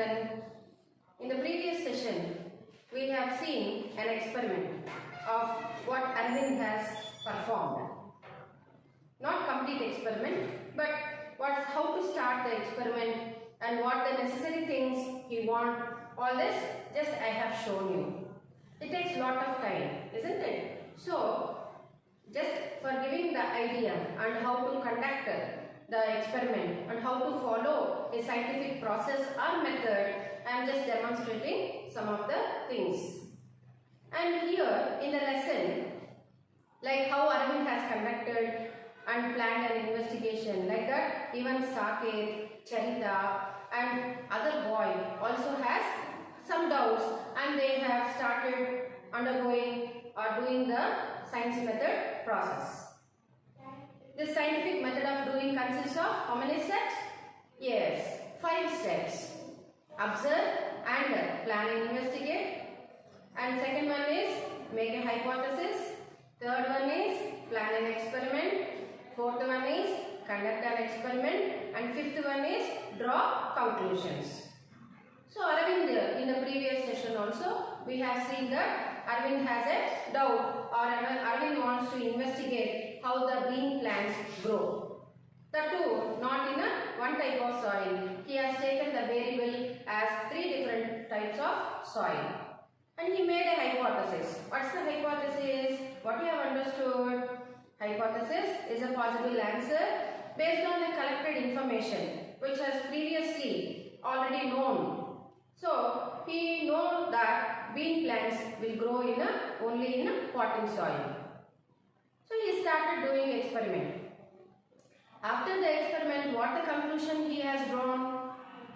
children, in the previous session we have seen an experiment of what Arvind has performed. Not complete experiment, but how to start the experiment and what the necessary things he want. All this just I have shown you. It takes lot of time, isn't it? So just for giving the idea and how to conduct the experiment and how to follow a scientific process or method, I am just demonstrating some of the things. And here in the lesson, like how Arvind has conducted and planned an investigation, like that even Saket, Charita and other boy also has some doubts and they have started undergoing or doing the science method process. This scientific method of doing consists of how many steps? Yes, 5 steps. Observe and plan and investigate. And second one is make a hypothesis. Third one is plan an experiment. Fourth one is conduct an experiment. And fifth one is draw conclusions. So Arvind, in the previous session also, we have seen that Arvind has a doubt or Arvind wants to investigate how the bean plants grow. That too, not in a one type of soil. He has taken the variable as 3 different types of soil. And he made a hypothesis. What's the hypothesis? What you have understood? Hypothesis is a possible answer based on the collected information which has previously already known. So he knows that bean plants will grow in only in potting soil. So he started doing experiment. After the experiment, what the conclusion he has drawn?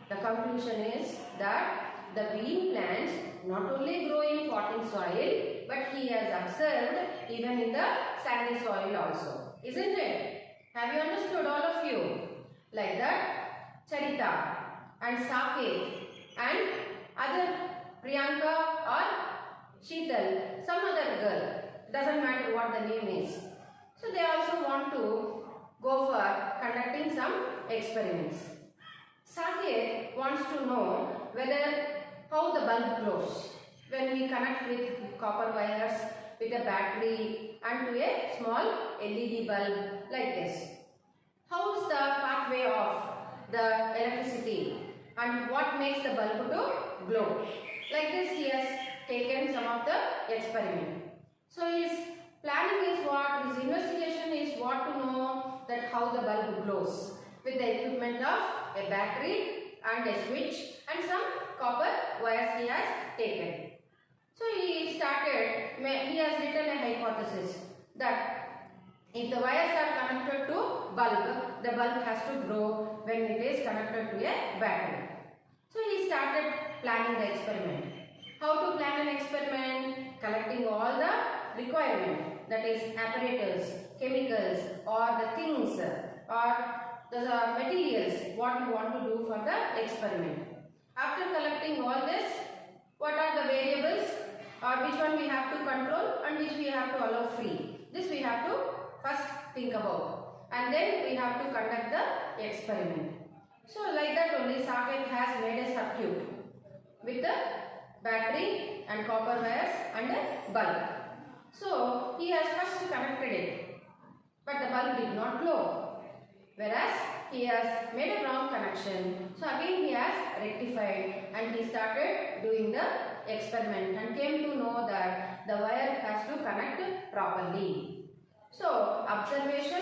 The conclusion is that the bean plants not only grow in potting soil, but he has observed even in the sandy soil also. Isn't it? Have you understood, all of you? Like that, Charita and Saket and other Priyanka or Sheetal, some other girl, doesn't matter what the name is. So they also want to go for conducting some experiments. Saket wants to know whether how the bulb glows when we connect with copper wires with a battery and to a small LED bulb like this. How is the pathway of the electricity and what makes the bulb to glow? Like this he has taken some of the experiment. So his planning is what, his investigation is what to know that how the bulb glows with the equipment of a battery and a switch and some copper wires he has taken. So he has written a hypothesis that if the wires are connected to bulb, the bulb has to grow when it is connected to a battery. So he started planning the experiment. How to plan an experiment? Collecting all the requirement, that is apparatus, chemicals or the things or the materials what you want to do for the experiment. After collecting all this, what are the variables or which one we have to control and which we have to allow free? This we have to first think about and then we have to conduct the experiment. So like that only Saket has made a circuit with the battery and copper wires and a bulb. So he has first connected it, but the bulb did not glow, whereas he has made a wrong connection. So again he has rectified and he started doing the experiment and came to know that the wire has to connect properly. So observation,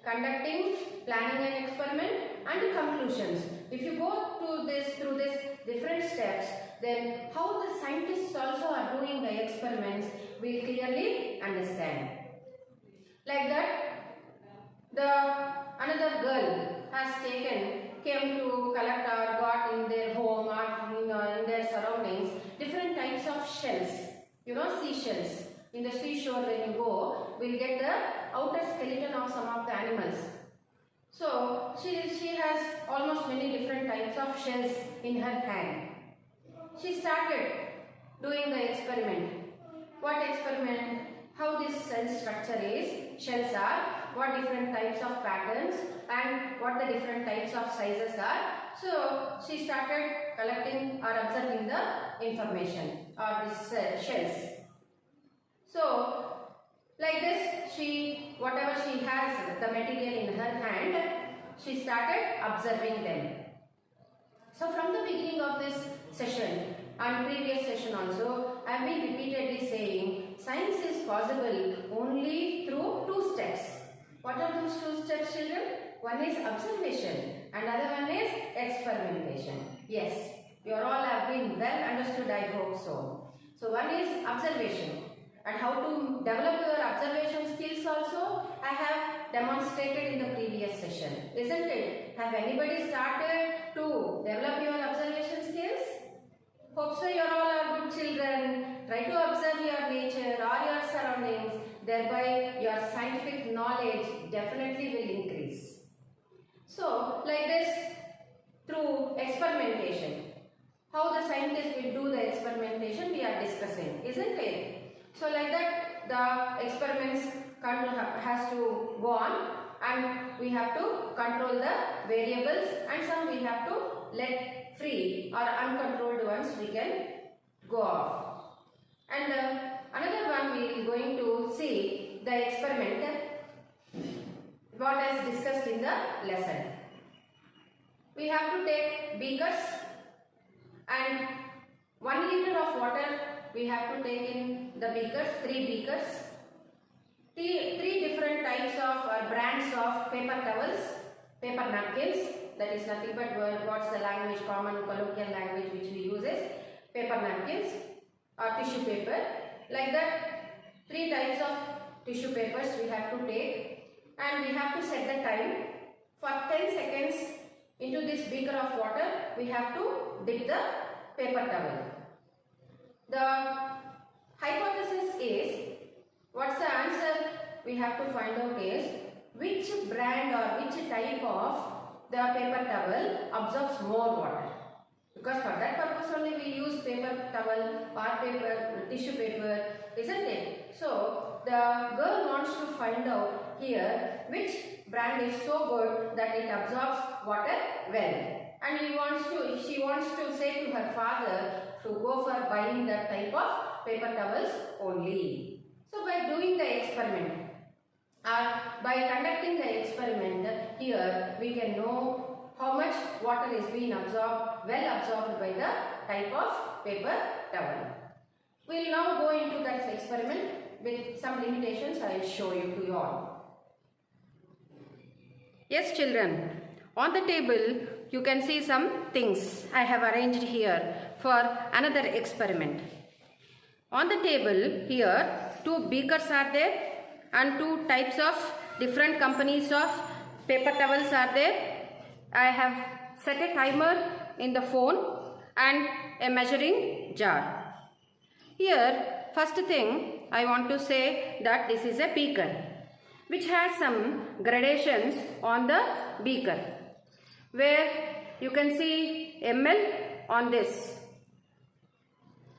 conducting, planning an experiment and conclusions. If you go through this different steps, then how the scientists also are doing the experiments will clearly understand. Like that, another girl has came to collect or got in their home or in their surroundings different types of shells. You know, seashells. In the seashore when you go, we'll get the outer skeleton of some of the animals. So she has almost many different types of shells in her hand. She started doing the experiment. What experiment? How this cell structure is, shells are, what different types of patterns and what the different types of sizes are So she started collecting or observing the information or these shells. So like this, whatever she has the material in her hand, she started observing them. So from the beginning of this session and previous session also, I have been repeatedly saying science is possible only through two steps. What are those two steps, children? One is observation and other one is experimentation. Yes, you all have been well understood, I hope so. So one is observation, and how to develop your observation skills also I have demonstrated in the previous session, isn't it? Have anybody started to develop your observation skills? Hope so you all are good children. Try to observe your nature or your surroundings, thereby your scientific knowledge definitely will increase. So like this, through experimentation, how the scientists will do the experimentation we are discussing, isn't it? So like that, the experiments has to go on, and we have to control the variables, and some we have to let free or uncontrolled ones we can go off. And another one we are going to see the experiment what is discussed in the lesson. We have to take beakers and 1 liter of water we have to take in the beakers, 3 beakers, 3 different types of brands of paper towels, paper napkins, that is nothing but what's the language, common colloquial language which we use is paper napkins or tissue paper. Like that, 3 types of tissue papers we have to take, and we have to set the time for 10 seconds into this beaker of water. We have to dip the paper towel. The hypothesis is, what's the answer we have to find out is, which brand or which type of the paper towel absorbs more water. Because for that purpose only we use paper towel or tissue paper, isn't it? So the girl wants to find out here which brand is so good that it absorbs water well. And she wants to say to her father to go for buying that type of paper towels only. So by doing the experiment or by conducting the experiment here, we can know how much water is being absorbed, well absorbed by the type of paper towel. We will now go into that experiment with some limitations I will show to you all. Yes children, on the table you can see some things I have arranged here for another experiment. On the table here 2 beakers are there and 2 types of different companies of paper towels are there. I have set a timer in the phone and a measuring jar. Here first thing I want to say that this is a beaker which has some gradations on the beaker, where you can see ml on this,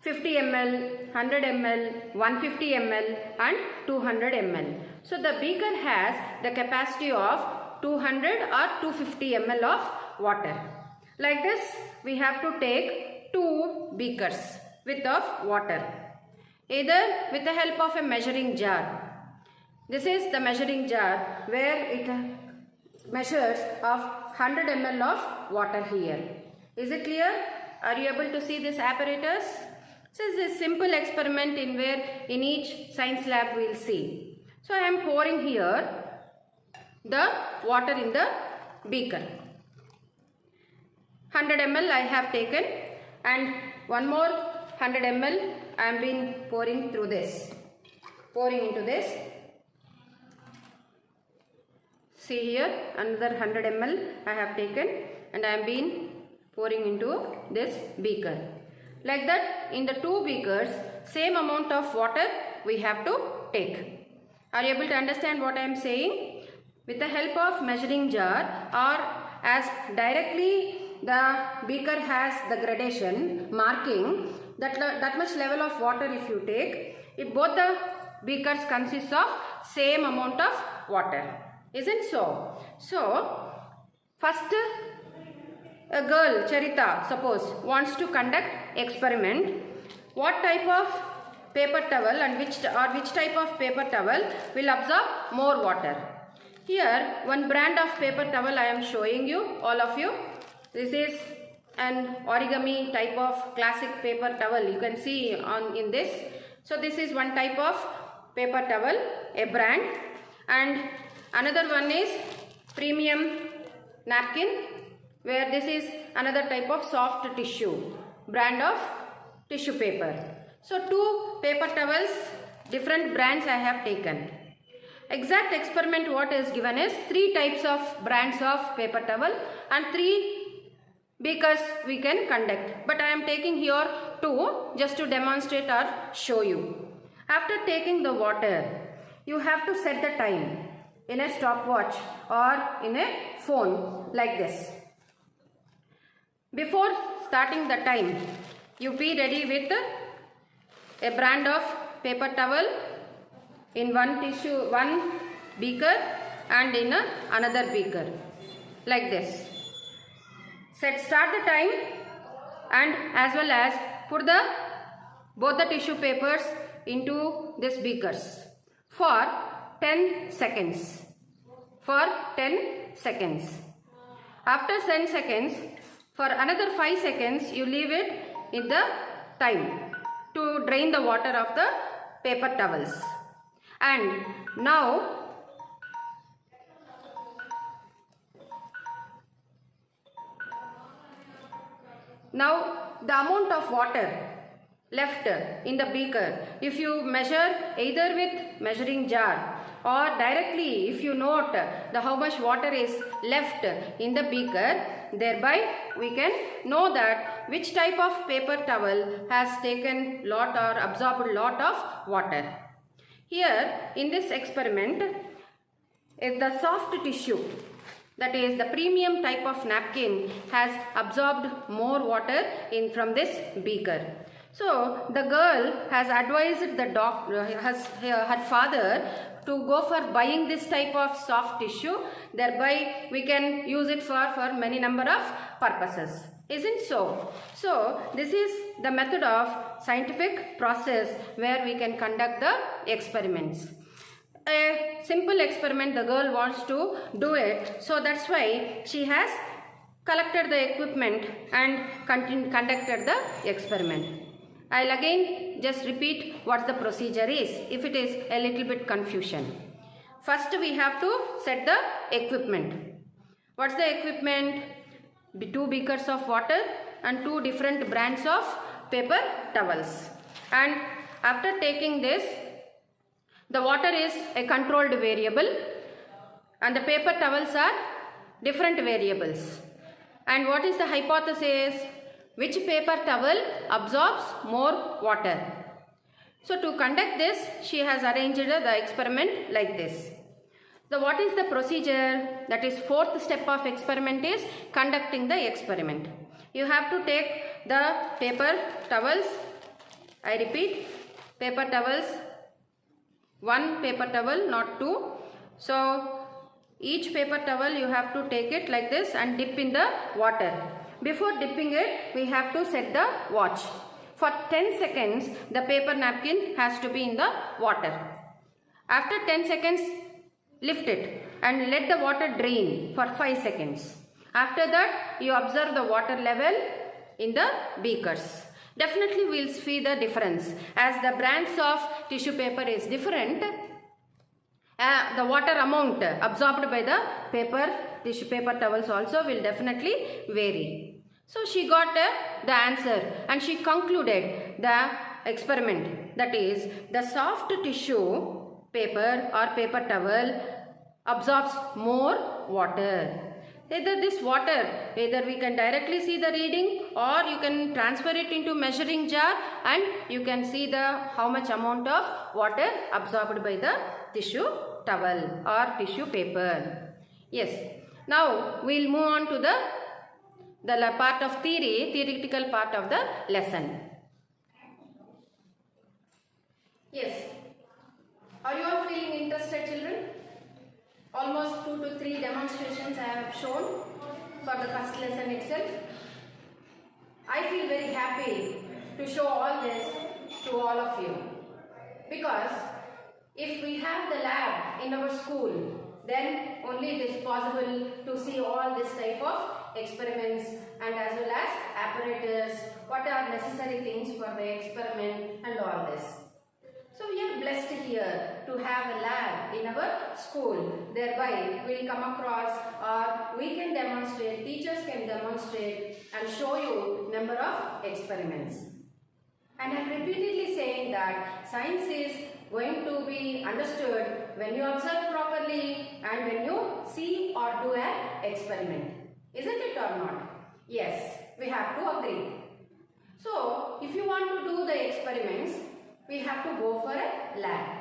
50 ml, 100 ml, 150 ml and 200 ml. So the beaker has the capacity of 200 or 250 ml of water. Like this we have to take 2 beakers with of water, either with the help of a measuring jar. This is the measuring jar where it measures of 100 ml of water here. Is it clear? Are you able to see this apparatus? So this is a simple experiment in where in each science lab we will see. So I am pouring here the water in the beaker. 100 ml I have taken, and one more 100 ml I am been pouring through this. Pouring into this. See here, another 100 ml I have taken and I am been pouring into this beaker. Like that, in the 2 beakers, same amount of water we have to take. Are you able to understand what I am saying? With the help of measuring jar, or as directly the beaker has the gradation marking that much level of water if you take, if both the beakers consist of same amount of water. Isn't so? So, first a girl, Charita, suppose, wants to conduct experiment, what type of paper towel and which type of paper towel will absorb more water? Here, one brand of paper towel I am showing you, all of you. This is an origami type of classic paper towel. You can see in this. So this is one type of paper towel, a brand, and another one is premium napkin, where this is another type of soft tissue, brand of tissue paper. So two paper towels, different brands I have taken. Exact experiment what is given is 3 types of brands of paper towel and 3 beakers we can conduct. But I am taking here 2 just to demonstrate or show you. After taking the water, you have to set the time in a stopwatch or in a phone like this. Before starting the time, you be ready with a brand of paper towel in one beaker and in another beaker like this. Start the time and as well as put both the tissue papers into these beakers for 10 seconds. For 10 seconds. After 10 seconds, for another 5 seconds, you leave it in the time to drain the water of the paper towels. And now the amount of water left in the beaker, if you measure either with measuring jar or directly if you note how much water is left in the beaker, thereby we can know that which type of paper towel has taken lot or absorbed lot of water. Here in this experiment, if the soft tissue, that is the premium type of napkin, has absorbed more water from this beaker. So the girl has advised the her father to go for buying this type of soft tissue. Thereby we can use it for many number of purposes. Isn't so? So this is the method of scientific process where we can conduct the experiments. A simple experiment the girl wants to do it, so that's why she has collected the equipment and conducted the experiment. I'll again just repeat what the procedure is if it is a little bit confusion. First we have to set the equipment. What's the equipment? 2 beakers of water and 2 different brands of paper towels. And after taking this, the water is a controlled variable and the paper towels are different variables. And what is the hypothesis? Which paper towel absorbs more water? So to conduct this, she has arranged the experiment like this. So what is the procedure? That is 4th step of experiment is conducting the experiment. You have to take the paper towels. I repeat, paper towels. 1 paper towel, not 2. So each paper towel you have to take it like this and dip in the water. Before dipping it, we have to set the watch. For 10 seconds, the paper napkin has to be in the water. After 10 seconds, lift it and let the water drain for 5 seconds. After that, you observe the water level in the beakers. Definitely we will see the difference. As the brands of tissue paper is different, the water amount absorbed by the tissue paper towels also will definitely vary. So she got the answer and she concluded the experiment, that is the soft tissue paper or paper towel absorbs more water. Either this water, either we can directly see the reading or you can transfer it into measuring jar and you can see how much amount of water absorbed by the tissue towel or tissue paper. Yes. Now we will move on to the part of theoretical part of the lesson. Yes. Are you all feeling interested, children? Almost 2 to 3 demonstrations I have shown. for the first lesson itself. I feel very happy to show all this to all of you, because if we have the lab in our school, then only it is possible to see all this type of experiments and as well as apparatus, what are necessary things for the experiment and all this. So we are blessed here to have a lab in our school. Thereby we will come across, or we can demonstrate, teachers can demonstrate and show you number of experiments. And I am repeatedly saying that science is going to be understood when you observe properly and when you see or do an experiment. Isn't it or not? Yes, we have to agree. So, if you want to do the experiments, we have to go for a lab.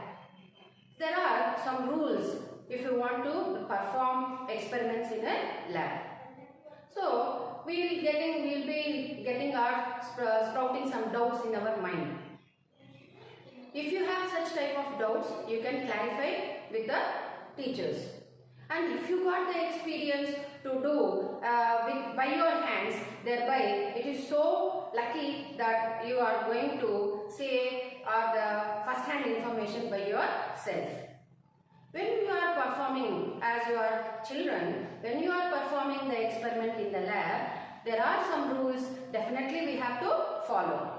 There are some rules if you want to perform experiments in a lab. So, we will be getting our sprouting some doubts in our mind. If you have such type of doubts, you can clarify with the teachers. And if you got the experience to do by your hands, thereby it is so lucky that you are going to say the first-hand information by yourself. When you are performing as your children, when you are performing the experiment in the lab, there are some rules definitely we have to follow.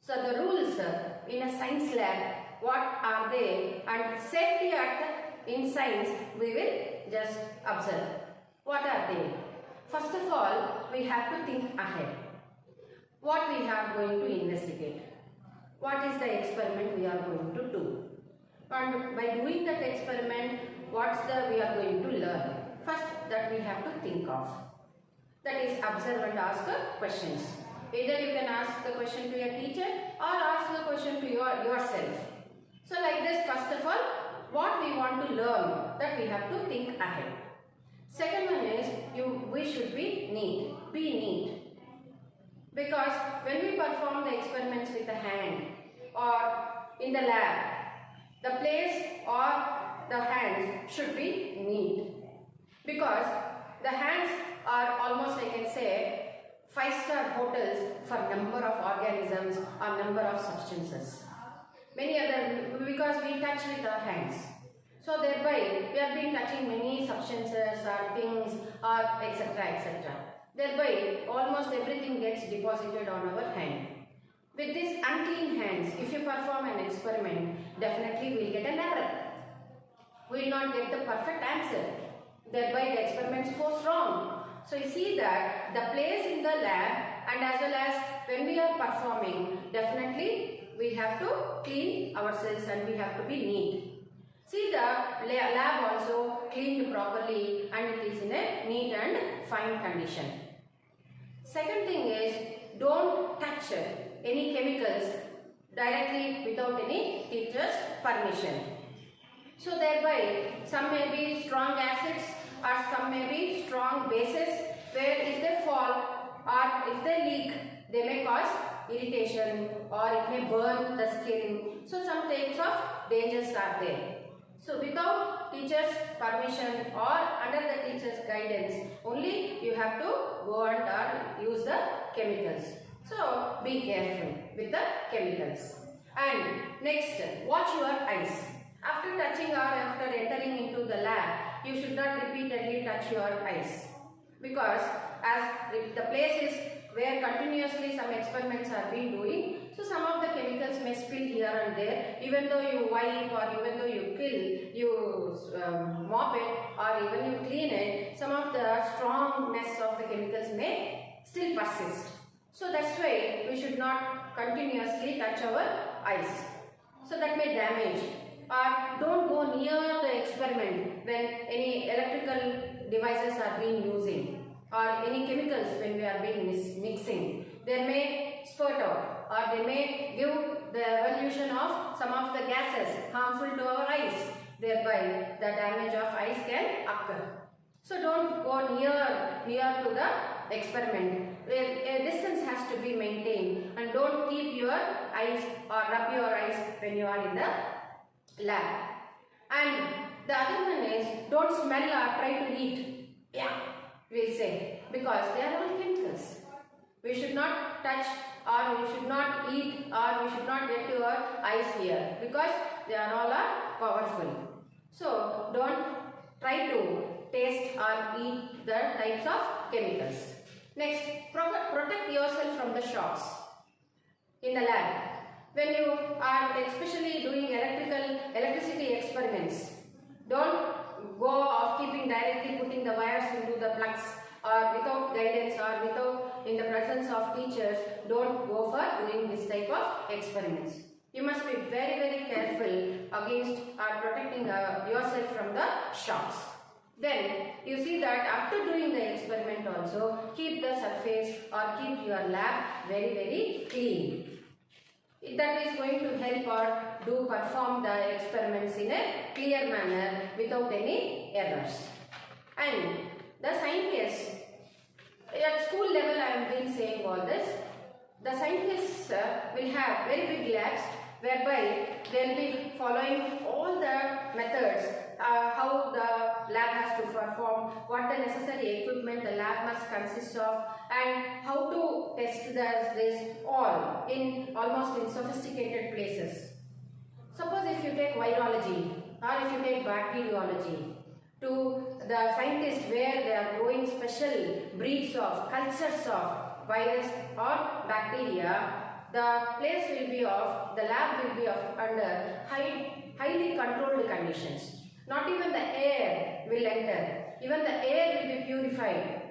So the rules in a science lab, what are they, and safety in science we will just observe. What are they? First of all, we have to think ahead. What we are going to investigate? What is the experiment we are going to do? And by doing that experiment, what's we are going to learn? First, that we have to think of. That is, observe and ask questions. Either you can ask the question to your teacher or ask the question to yourself. So like this, first of all, what we want to learn, that we have to think ahead. Second one is, we should be neat. Be neat. Because when we perform the experiments with the hand or in the lab, the place or the hands should be neat. Because the hands are almost, I can say, 5-star hotels for number of organisms or number of substances. Many other, because we touch with our hands. So thereby, we have been touching many substances or things or etc. etc. Thereby, almost everything gets deposited on our hand. With these unclean hands, if you perform an experiment, definitely we will get an error. We will not get the perfect answer. Thereby, the experiments goes wrong. So you see that the place in the lab and as well as when we are performing, definitely we have to clean ourselves and we have to be neat. See, the lab also cleaned properly and it is in a neat and fine condition. Second thing is, don't touch any chemicals directly without any teacher's permission. So thereby, some may be strong acids or some may be strong bases, where if they fall or if they leak, they may cause irritation or it may burn the skin. So some types of dangers are there. So without teacher's permission or under the teacher's guidance, only you have to go and use the chemicals. So be careful with the chemicals. And next, watch your eyes. After touching or after entering into the lab, you should not repeatedly touch your eyes. Because as the place is where continuously some experiments are being doing, so some of the chemicals may spill here and there. Even though you wipe or even though you mop it or even you clean it, some of the strongness of the chemicals may still persist. So that's why we should not continuously touch our eyes. So that may damage. Or don't go near the experiment when any electrical devices are being using or any chemicals when we are being mixing. They may spurt out or they may give the evolution of some of the gases harmful to our eyes. Thereby the damage of eyes can occur. So don't go near to the experiment. A distance has to be maintained and don't keep your eyes or rub your eyes when you are in the lab. And the other one is, don't smell or try to eat. Yeah, we'll say. because they are all chemicals. We should not touch, or we should not eat, or we should not get to our eyes here, because they are all powerful. So don't try to taste or eat the types of chemicals. Next, protect yourself from the shocks in the lab. When you are especially doing electricity experiments, don't go off keeping directly putting the wires into the plugs, or without guidance, or without in the presence of teachers. Don't go for doing this type of experiments. You must be very careful against or protecting yourself from the shocks. Then you see that after doing the experiment also, keep the surface or keep your lab very clean. That is going to help or perform the experiments in a clear manner without any errors. And the scientists, at school level I have been saying all this, the scientists will have very big labs whereby they will be following all the methods, how the lab has to perform, what the necessary equipment the lab must consist of, and how to test this all in almost in sophisticated places. Suppose if you take virology or if you take bacteriology, to the scientists where they are growing special breeds of cultures of virus or bacteria, the place will be of, the lab will be of under highly controlled conditions. Not even the air will enter, even the air will be purified.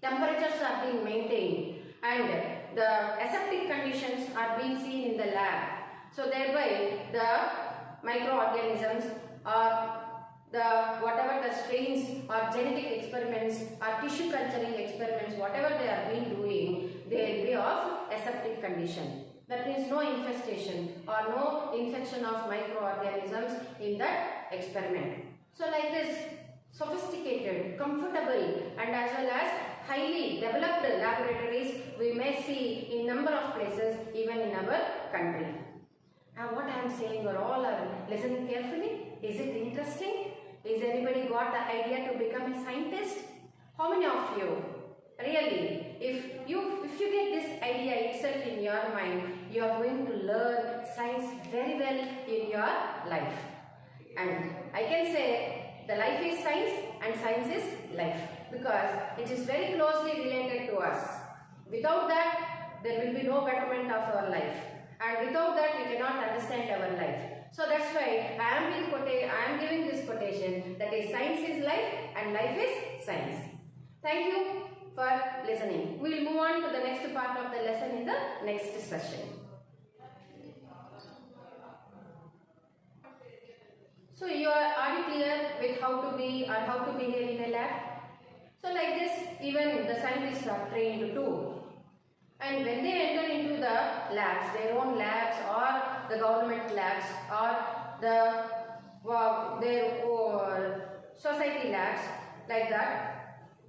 Temperatures are being maintained and the aseptic conditions are being seen in the lab. So thereby the microorganisms or whatever the strains or genetic experiments or tissue culturing experiments, whatever they are being doing, they will be of aseptic condition. That means no infestation or no infection of microorganisms in that experiment. So like this, sophisticated, comfortable and as well as highly developed laboratories we may see in number of places even in our country. Now what I am saying, you all are listening carefully. Is it interesting? Is anybody got the idea to become a scientist? How many of you? Really, if you get this idea itself in your mind, you are going to learn science very well in your life. And I can say the life is science and science is life, because it is very closely related to us. Without that, there will be no betterment of our life, and without that we cannot understand our life. So that's why I am giving this quotation, that is, science is life and life is science. Thank you for listening. We will move on to the next part of the lesson in the next session. So are you clear with how to be or how to behave in a lab? So like this, even the scientists are trained too. And when they enter into the labs, their own labs or the government labs or their society labs, like that,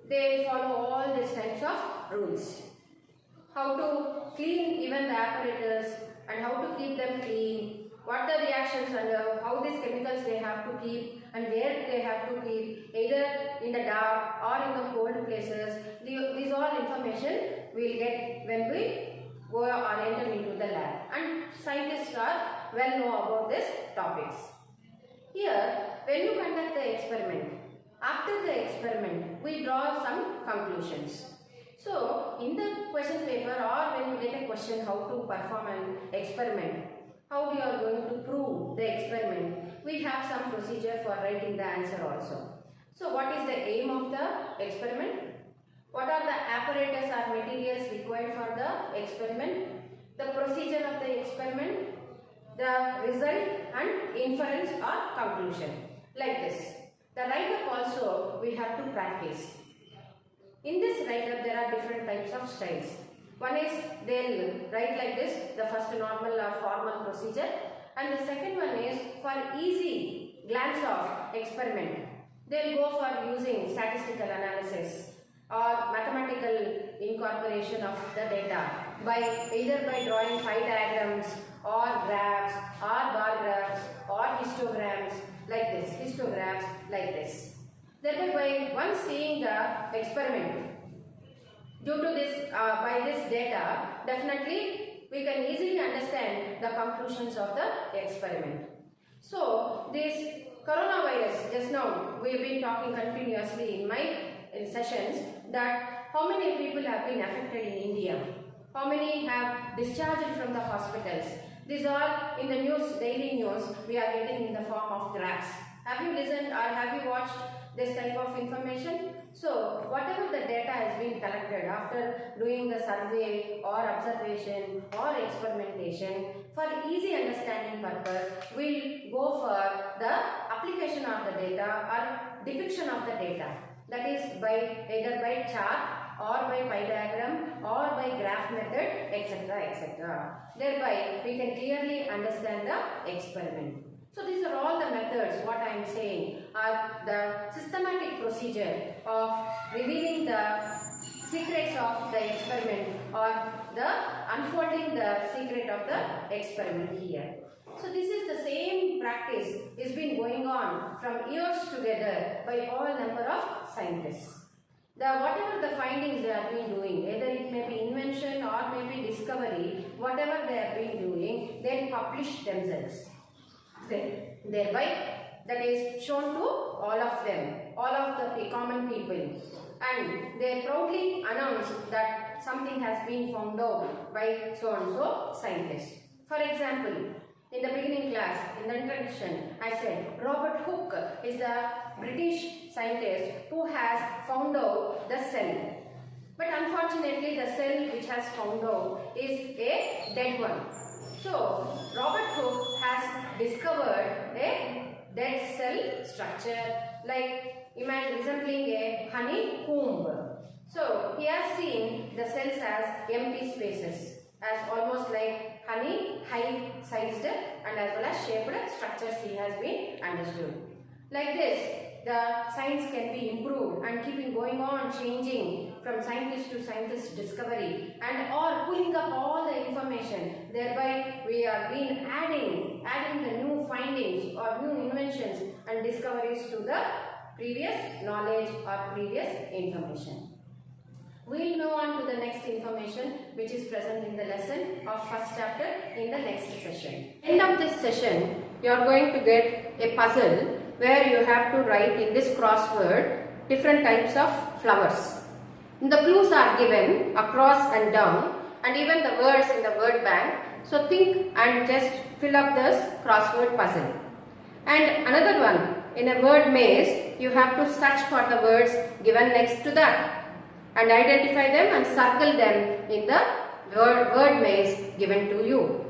they follow all these types of rules. How to clean even the apparatus and how to keep them clean, what the reactions and how these chemicals they have to keep and where they have to keep, either in the dark or in the cold places. These all information we will get when we go or enter into the lab, and scientists are well know about these topics. Here, when you conduct the experiment, after the experiment we draw some conclusions. So in the question paper or when you get a question how to perform an experiment, how you are going to prove the experiment, we have some procedure for writing the answer also. So what is the aim of the experiment? What are the apparatus or materials required for the experiment? The procedure of the experiment, the result and inference or conclusion. Like this. The write-up also we have to practice. In this write-up there are different types of styles. One is they'll write like this, the first normal or formal procedure, and the second one is for easy glance of experiment. They'll go for using statistical analysis or mathematical incorporation of the data either by drawing pie diagrams or graphs or bar graphs or histograms like this, Thereby by once seeing the experiment, Due to this, by this data, definitely we can easily understand the conclusions of the experiment. So, this coronavirus, just now we have been talking continuously in my sessions that how many people have been affected in India, how many have discharged from the hospitals. These are in the news, daily news, we are getting in the form of graphs. Have you listened or have you watched this type of information? So, whatever the data has been collected after doing the survey or observation or experimentation, for easy understanding purpose, we'll go for the application of the data or depiction of the data. That is by either by chart or by pie diagram or by graph method, etc., etc. Thereby, we can clearly understand the experiment. So these are all the methods, what I am saying are the systematic procedure of revealing the secrets of the experiment or the unfolding the secret of the experiment here. So this is the same practice is been going on from years together by all number of scientists. Whatever the findings they have been doing, either it may be invention or maybe discovery, whatever they have been doing, they publish themselves. Thereby, that is shown to all of them, all of the common people, and they proudly announce that something has been found out by so and so scientist. For example, in the beginning class, in the introduction, I said Robert Hooke is the British scientist who has found out the cell. But unfortunately, the cell which has found out is a dead one. So, Robert Hooke has discovered a dead cell structure like imagine resembling a honeycomb. So, he has seen the cells as empty spaces, as almost like honey hive-sized and as well as shaped structures he has been understood. Like this, the science can be improved and keeping going on changing from scientist to scientist discovery and or pulling up all the information. Thereby, we are being adding the new findings or new inventions and discoveries to the previous knowledge or previous information. We will move on to the next information which is present in the lesson of first chapter in the next session. End of this session, you are going to get a puzzle where you have to write in this crossword different types of flowers. The clues are given across and down and even the words in the word bank. So think and just fill up this crossword puzzle. And another one, in a word maze, you have to search for the words given next to that and identify them and circle them in the word maze given to you.